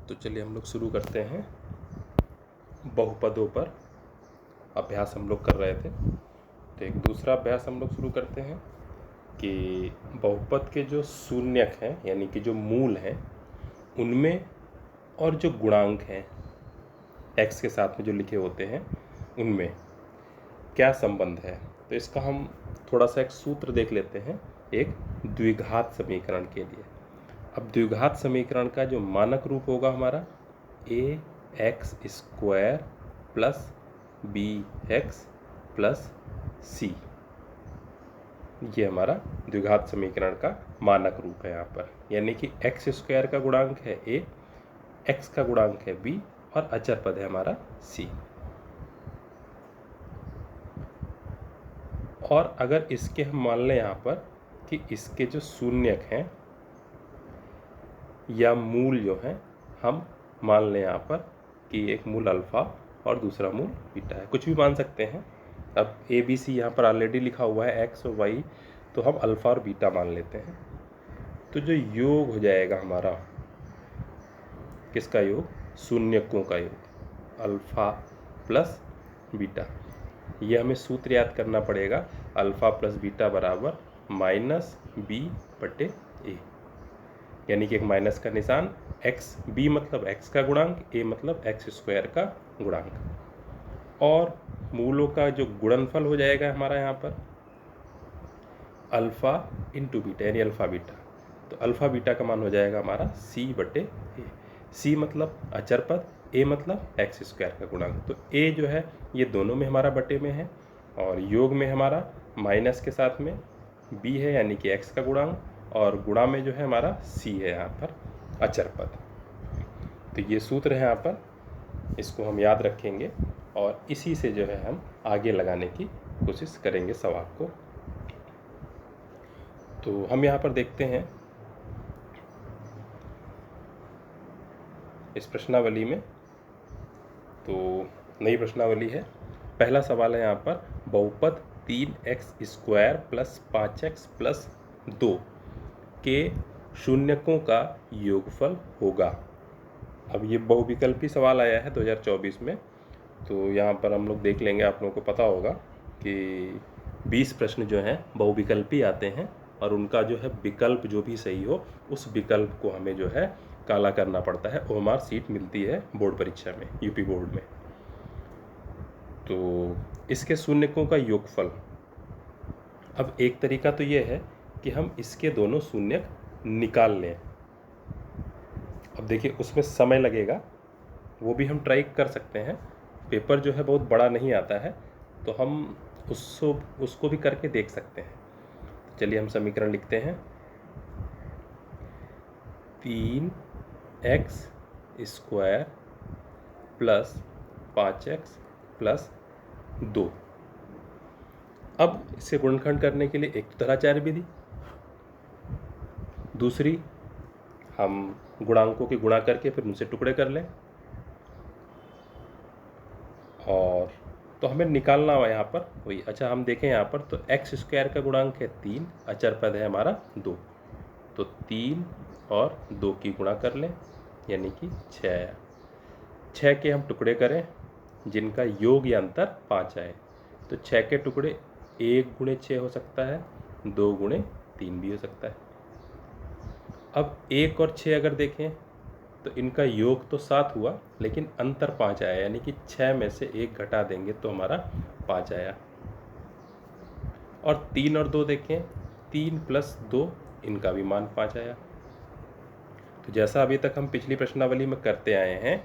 तो चलिए हम लोग शुरू करते हैं। बहुपदों पर अभ्यास हम लोग कर रहे थे, तो एक दूसरा अभ्यास हम लोग शुरू करते हैं कि बहुपद के जो शून्यक हैं यानी कि जो मूल हैं उनमें और जो गुणांक हैं x के साथ में जो लिखे होते हैं उनमें क्या संबंध है। तो इसका हम थोड़ा सा एक सूत्र देख लेते हैं एक द्विघात समीकरण के लिए। अब द्विघात समीकरण का जो मानक रूप होगा हमारा ax² plus bx plus c, ये हमारा द्विघात समीकरण का मानक रूप है यहाँ पर। यानी कि x² का गुणांक है a, x का गुणांक है b और अचर पद है हमारा c। और अगर इसके हम मान लें यहाँ पर कि इसके जो शून्यक हैं या मूल जो हैं हम मान लें यहाँ पर कि एक मूल अल्फ़ा और दूसरा मूल बीटा है, कुछ भी मान सकते हैं। अब ए बी सी यहाँ पर ऑलरेडी लिखा हुआ है एक्स और वाई, तो हम अल्फ़ा और बीटा मान लेते हैं। तो जो योग हो जाएगा हमारा, किसका योग? शून्यकों का योग, अल्फ़ा प्लस बीटा। ये हमें सूत्र याद करना पड़ेगा, अल्फ़ा प्लस बीटा बराबर माइनस बी बटे ए, यानी कि एक माइनस का निशान, एक्स बी मतलब एक्स का गुणांक, ए मतलब x² का गुणांक। और मूलों का जो गुणनफल हो जाएगा हमारा यहाँ पर अल्फ़ा इंटू बीटा यानी अल्फ़ा बीटा। तो अल्फ़ा बीटा का मान हो जाएगा हमारा c बटे ए। c मतलब अचर पद, a मतलब x² का गुणांक। तो a जो है ये दोनों में हमारा बटे में है और योग में हमारा माइनस के साथ में b है यानी कि x का गुणांक, और गुणा में जो है हमारा c है यहाँ पर अचर पद। तो ये सूत्र है यहाँ पर, इसको हम याद रखेंगे और इसी से जो है हम आगे लगाने की कोशिश करेंगे सवाल को। तो हम यहाँ पर देखते हैं इस प्रश्नावली में, तो नई प्रश्नावली है। पहला सवाल है यहाँ पर, बहुपद 3x² प्लस 5x प्लस 2 के शून्यकों का योगफल होगा। अब ये बहुविकल्पी सवाल आया है 2024 में, तो यहाँ पर हम लोग देख लेंगे। आप लोगों को पता होगा कि 20 प्रश्न जो हैं बहुविकल्पी आते हैं और उनका जो है विकल्प जो भी सही हो उस विकल्प को हमें जो है काला करना पड़ता है, ओएमआर सीट मिलती है बोर्ड परीक्षा में, यूपी बोर्ड में। तो इसके शून्यकों का योगफल, अब एक तरीका तो ये है कि हम इसके दोनों शून्यक निकाल लें। अब देखिए उसमें समय लगेगा, वो भी हम ट्राई कर सकते हैं। पेपर जो है बहुत बड़ा नहीं आता है, तो हम उसको भी करके देख सकते हैं। तो चलिए हम समीकरण लिखते हैं, 3x² प्लस 5x प्लस 2। अब इसे गुणनखंड करने के लिए एक तो धराचार्य विधि, दूसरी हम गुणांकों के गुणा करके फिर उनसे टुकड़े कर लें। और तो हमें निकालना हुआ यहाँ पर वही, अच्छा हम देखें यहाँ पर तो x² का गुणांक है 3, अचर पद है हमारा 2, तो 3 और 2 की गुणा कर लें यानी कि 6 आया। 6 के हम टुकड़े करें जिनका योग या अंतर 5 आए, तो 6 के टुकड़े 1 गुणे 6 हो सकता है, 2 गुणे 3 भी हो सकता है। अब 1 और 6 अगर देखें तो इनका योग तो 7 हुआ लेकिन अंतर 5 आया, यानी कि 6 में से 1 घटा देंगे तो हमारा 5 आया। और 3 और 2 देखें, 3 प्लस 2 इनका भी मान 5 आया। तो जैसा अभी तक हम पिछली प्रश्नावली में करते आए हैं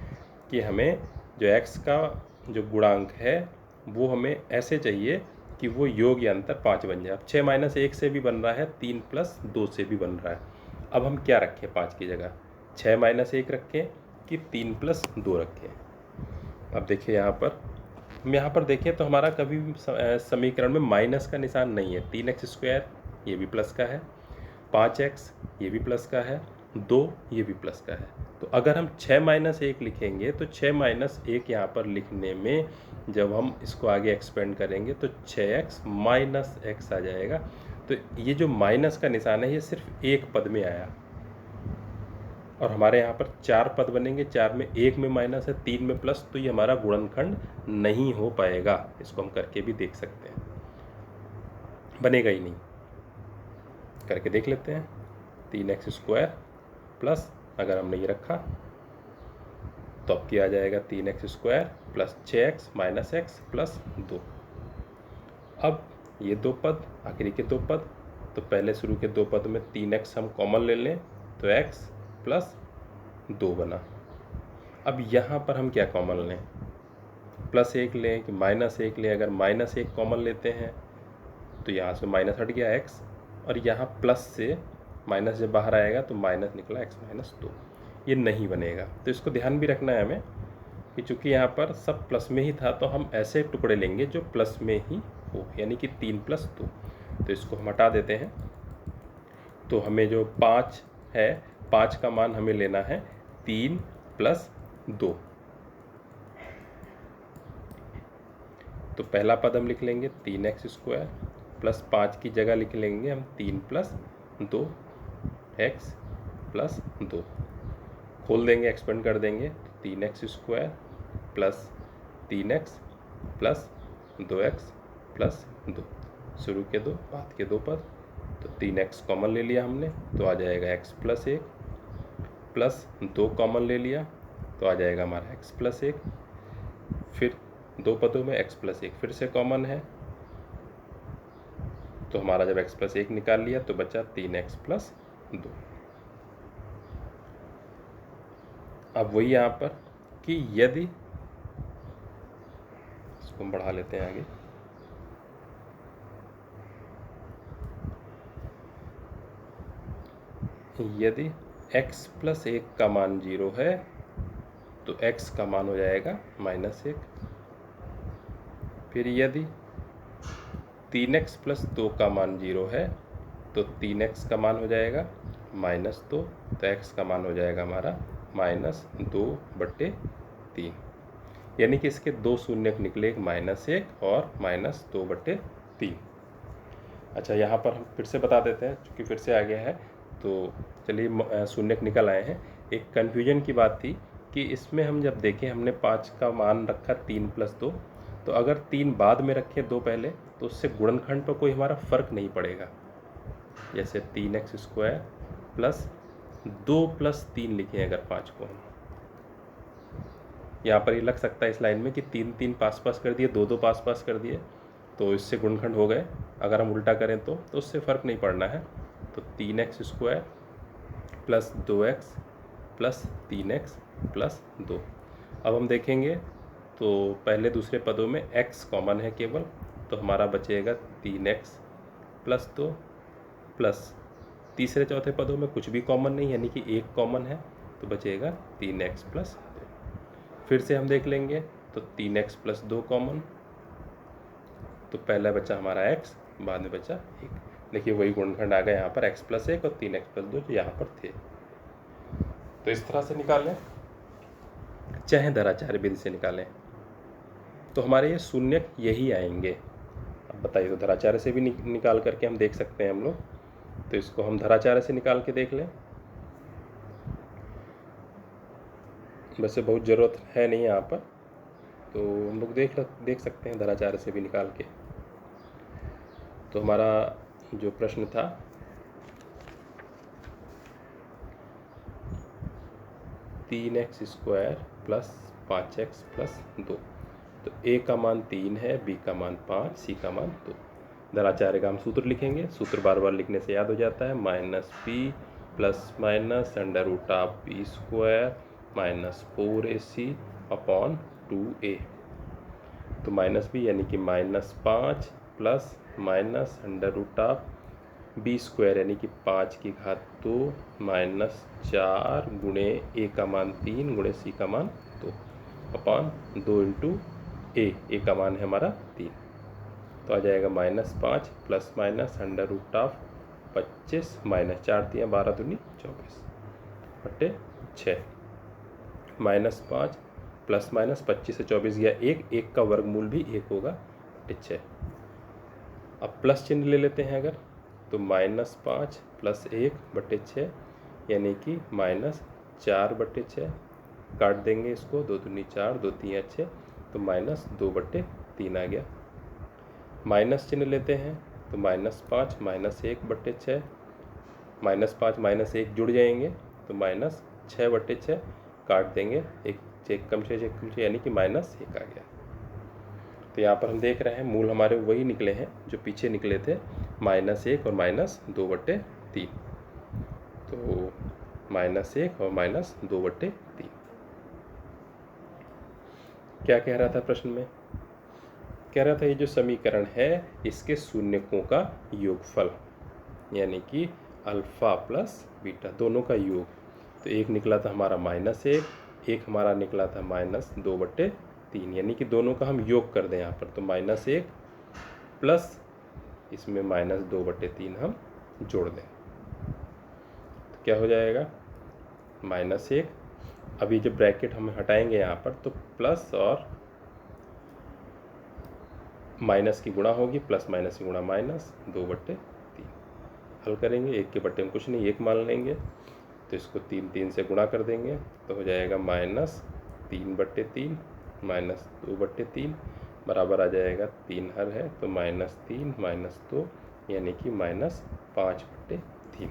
कि हमें जो x का जो गुणांक है वो हमें ऐसे चाहिए कि वो योग या अंतर 5 बन जाए। अब 6 माइनस 1 से भी बन रहा है, 3 प्लस 2 से भी बन रहा है। अब हम क्या रखें 5 की जगह, 6 माइनस 1 रखें कि 3 प्लस 2 रखें। अब देखिए यहाँ पर हम यहाँ पर देखें तो हमारा कभी भी समीकरण में माइनस का निशान नहीं है। 3x² ये भी प्लस का है, 5x ये भी प्लस का है, 2 ये भी प्लस का है। तो अगर हम 6 माइनस 1 लिखेंगे तो 6 माइनस 1 यहाँ पर लिखने में जब हम इसको आगे एक्सपेंड करेंगे तो 6x माइनस x आ जाएगा। तो ये जो माइनस का निशान है ये सिर्फ एक पद में आया, और हमारे यहाँ पर 4 पद बनेंगे, 4 में 1 में माइनस है, 3 में प्लस, तो ये हमारा गुणनखंड नहीं हो पाएगा। इसको हम करके भी देख सकते हैं, बनेगा ही नहीं। करके देख लेते हैं। 3x² प्लस, अगर हमने ये रखा तो अब क्या आ जाएगा, 3x² plus 6x minus x plus 2। अब ये 2 पद, आखिरी के 2 पद, तो पहले शुरू के 2 पद में 3x हम कॉमन ले लें तो x प्लस 2 बना। अब यहाँ पर हम क्या कॉमन लें, +1 लें कि -1 लें। अगर -1 कॉमन लेते हैं तो यहाँ से माइनस हट गया x, और यहाँ प्लस से माइनस जब बाहर आएगा तो माइनस निकला x माइनस 2। ये नहीं बनेगा, तो इसको ध्यान भी रखना है हमें कि चूँकि यहाँ पर सब प्लस में ही था तो हम ऐसे टुकड़े लेंगे जो प्लस में ही हो, यानी कि 3 + 2। तो इसको हम हटा देते हैं। तो हमें जो 5 है, 5 का मान हमें लेना है 3 + 2। तो पहला पद हम लिख लेंगे 3x² प्लस 5 की जगह लिख लेंगे हम 3 + 2x प्लस 2। खोल देंगे, एक्सपेंड कर देंगे, 3x² plus 3x plus 2x plus 2। शुरू के 2, बाद के 2 पद, तो 3x कॉमन ले लिया हमने तो आ जाएगा x + 1, प्लस 2 कॉमन ले लिया तो आ जाएगा हमारा x + 1। फिर 2 पदों में x + 1 फिर से कॉमन है, तो हमारा जब x + 1 निकाल लिया तो बचा 3x + 2। अब वही यहाँ पर कि यदि, इसको हम बढ़ा लेते हैं आगे, यदि x + 1 का मान 0 है तो x का मान हो जाएगा -1। फिर यदि 3x + 2 का मान 0 है तो 3x का मान हो जाएगा -2, तो x का मान हो जाएगा हमारा -2/3। यानी कि इसके 2 शून्यक निकले, एक -1 और -2/3। अच्छा, यहाँ पर हम फिर से बता देते हैं, क्योंकि फिर से आ गया है तो चलिए शून्यक निकल आए हैं। एक कन्फ्यूजन की बात थी कि इसमें हम जब देखें, हमने 5 का मान रखा 3 + 2, तो अगर 3 बाद में रखें 2 पहले तो उससे गुणनखंड पर कोई हमारा फ़र्क नहीं पड़ेगा। जैसे 3x² प्लस 2 + 3 लिखें अगर 5 को हम, यहाँ पर ये लग सकता है इस लाइन में कि 3 3 पास पास कर दिए, 2 2 पास पास कर दिए तो इससे गुणनखंड हो गए। अगर हम उल्टा करें तो उससे फ़र्क नहीं पड़ना है। तो 3x² plus 2x plus 3x plus 2। अब हम देखेंगे तो पहले दूसरे पदों में x कॉमन है केवल, तो हमारा बचेगा 3x प्लस 2, प्लस तीसरे चौथे पदों में कुछ भी कॉमन नहीं, यानी कि 1 कॉमन है, तो बचेगा 3x प्लस 2। फिर से हम देख लेंगे तो 3x प्लस 2 कॉमन, तो पहला बचा हमारा x, बाद में बचा 1। देखिए वही गुणनखंड आ गया यहाँ पर, x + 1 और 3x + 2 जो यहाँ पर थे। तो इस तरह से निकालें, चाहे धराचार्य विधि से निकालें, तो हमारे ये शून्यक यही आएंगे। अब बताइए, तो धराचार्य से भी निकाल करके हम देख सकते हैं हम लोग। तो इसको हम धराचार्य से निकाल के देख लें। वैसे बहुत ज़रूरत है नहीं यहाँ पर, तो हम लोग देख सकते हैं धराचार्य से भी निकाल के। तो हमारा जो प्रश्न था, (3x² + 5x + 2), तो a का मान 3 है, b का मान 5, c का मान 2। धराचार्य का हम सूत्र लिखेंगे। सूत्र बार बार लिखने से याद हो जाता है, -p + -√b² - 4ac/2a। तो -b यानी कि -5 प्लस -√b² यानी कि 5 की घात 2 -4 गुणे a का मान 3 गुणे c का मान 2/2 × a का मान है हमारा 3। तो आ जाएगा -5 प्लस -√25 -4 × 12 × 2 = 24/6। -5 प्लस -25 से 24 गया 1 का वर्गमूल भी 1 होगा 6। अब प्लस चिन्ह ले लेते हैं अगर, तो -5 + 1/6 यानी कि 4/6 काट देंगे इसको, 2 दूनी 4, 2 3 6, तो -2/3 आ गया। माइनस चिन्ह लेते हैं तो -5 -1/6, -5 -1 जुड़ जाएंगे तो -6/6 काट देंगे, एक चेक कम से यानी कि -1 आ गया। तो यहाँ पर हम देख रहे हैं मूल हमारे वही निकले हैं जो पीछे निकले थे, -1 और -2/3। तो -1 और -2/3। क्या कह रहा था प्रश्न में? कह रहा था ये जो समीकरण है इसके शून्यकों का योगफल, यानी कि अल्फा प्लस बीटा दोनों का योग। तो एक निकला था हमारा -1, एक हमारा निकला था -2/3, यानी कि दोनों का हम योग कर दें यहाँ पर, तो -1 प्लस इसमें -2/3 हम जोड़ दें तो क्या हो जाएगा? -1। अभी जब ब्रैकेट हम हटाएंगे यहाँ पर तो प्लस और माइनस की गुणा होगी, प्लस माइनस की गुणा -2/3। हल करेंगे, एक के बट्टे में कुछ नहीं, एक मान लेंगे, तो इसको 3 से गुणा कर देंगे तो हो जाएगा -3/3 -2/3 बराबर आ जाएगा 3 हर है तो -3 -2 यानी कि -5/3।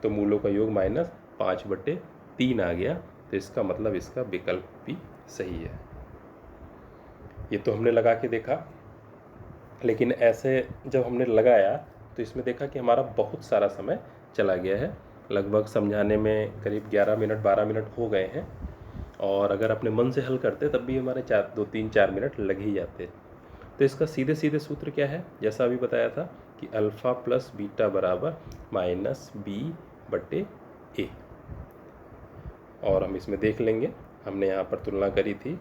तो मूलों का योग -5/3 आ गया। तो इसका मतलब इसका विकल्प भी सही है। ये तो हमने लगा के देखा, लेकिन ऐसे जब हमने लगाया तो इसमें देखा कि हमारा बहुत सारा समय चला गया है, लगभग समझाने में करीब 11 मिनट 12 मिनट हो गए हैं, और अगर अपने मन से हल करते तब भी हमारे 2-3-4 मिनट लग ही जाते। तो इसका सीधे सीधे सूत्र क्या है, जैसा अभी बताया था कि अल्फ़ा प्लस बीटा बराबर -b/a। और हम इसमें देख लेंगे, हमने यहाँ पर तुलना करी थी,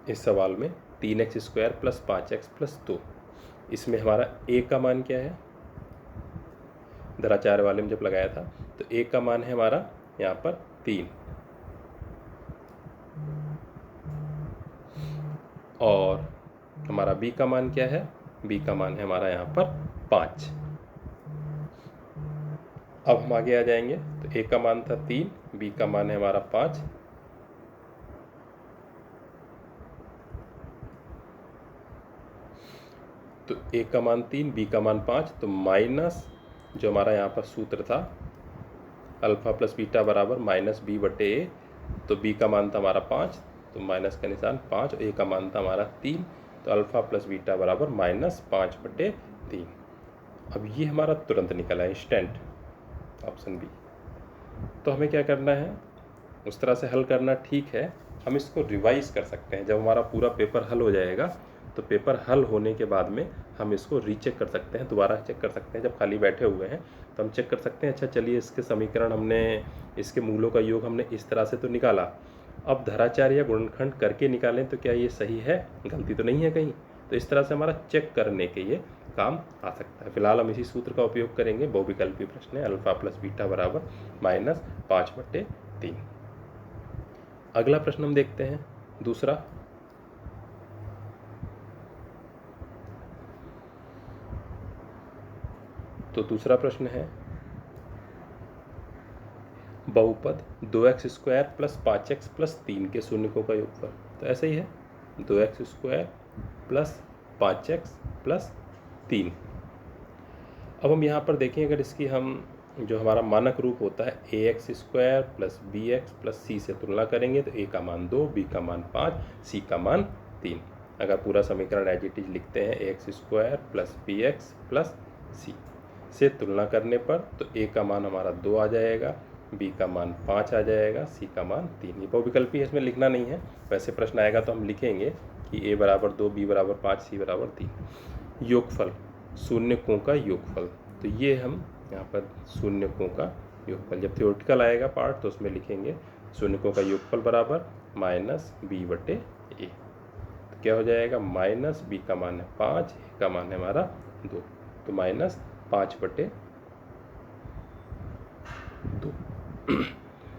इस सवाल में 3x² + 5x + 2, इसमें हमारा a का मान क्या है, दराचार वाले में जब लगाया था तो a का मान है हमारा यहाँ पर 3, और हमारा b का मान क्या है, b का मान है हमारा यहाँ पर 5। अब हम आगे आ जाएंगे तो a का मान था 3, b का मान है हमारा 5, तो a का मान 3, b का मान 5, तो माइनस जो हमारा यहाँ पर सूत्र था अल्फ़ा प्लस बीटा बराबर -b/a, तो b का मान था हमारा 5, तो माइनस का निशान 5, a का मान था हमारा 3, तो अल्फ़ा प्लस बीटा बराबर -5/3। अब ये हमारा तुरंत निकला है, इंस्टेंट, ऑप्शन बी। तो हमें क्या करना है, उस तरह से हल करना ठीक है, हम इसको रिवाइज कर सकते हैं। जब हमारा पूरा पेपर हल हो जाएगा तो पेपर हल होने के बाद में हम इसको रीचेक कर सकते हैं, दोबारा चेक कर सकते हैं। जब खाली बैठे हुए हैं तो हम चेक कर सकते हैं, अच्छा चलिए इसके समीकरण हमने, इसके मूलों का योग हमने इस तरह से तो निकाला, अब धराचार या गुणनखंड करके निकालें तो क्या ये सही है, गलती तो नहीं है कहीं। तो इस तरह से हमारा चेक करने के ये काम आ सकता है। फिलहाल हम इसी सूत्र का उपयोग करेंगे, बहुविकल्पीय प्रश्न है, अल्फ़ा प्लस बीटा बराबर -5/3। अगला प्रश्न हम देखते हैं, दूसरा। तो दूसरा प्रश्न है, बहुपद 2x² + 5x + 3 के शून्यकों का योगफल। तो ऐसे ही है, 2x² + 5x + 3। अब हम यहाँ पर देखें, अगर इसकी हम जो हमारा मानक रूप होता है ax² + bx + c से तुलना करेंगे तो a का मान 2, b का मान 5, c का मान 3। अगर पूरा समीकरण एज इट इज लिखते हैं, ax² + bx + c से तुलना करने पर तो a का मान हमारा 2 आ जाएगा, b का मान 5 आ जाएगा, c का मान 3। ये बहुविकल्पी है, इसमें लिखना नहीं है, वैसे प्रश्न आएगा तो हम लिखेंगे कि a बराबर 2, b बराबर 5, c बराबर 3। योगफल, शून्यकों का योगफल, तो ये हम यहाँ पर शून्यकों का योगफल, जब थ्योरेटिकल आएगा पार्ट तो उसमें लिखेंगे शून्यकों का योगफल बराबर -b/a। तो क्या हो जाएगा, -b का मान है 5, a का मान है हमारा 2, तो -5/2।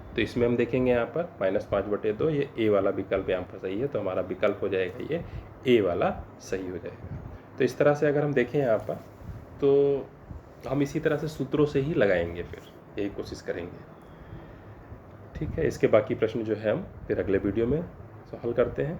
तो इसमें हम देखेंगे यहाँ पर -5/2, ये a वाला विकल्प यहाँ पर सही है, तो हमारा विकल्प हो जाएगा ये a वाला सही हो जाएगा। तो इस तरह से अगर हम देखें यहाँ पर तो हम इसी तरह से सूत्रों से ही लगाएंगे, फिर यही कोशिश करेंगे। ठीक है, इसके बाकी प्रश्न जो है हम फिर अगले वीडियो में हल करते हैं।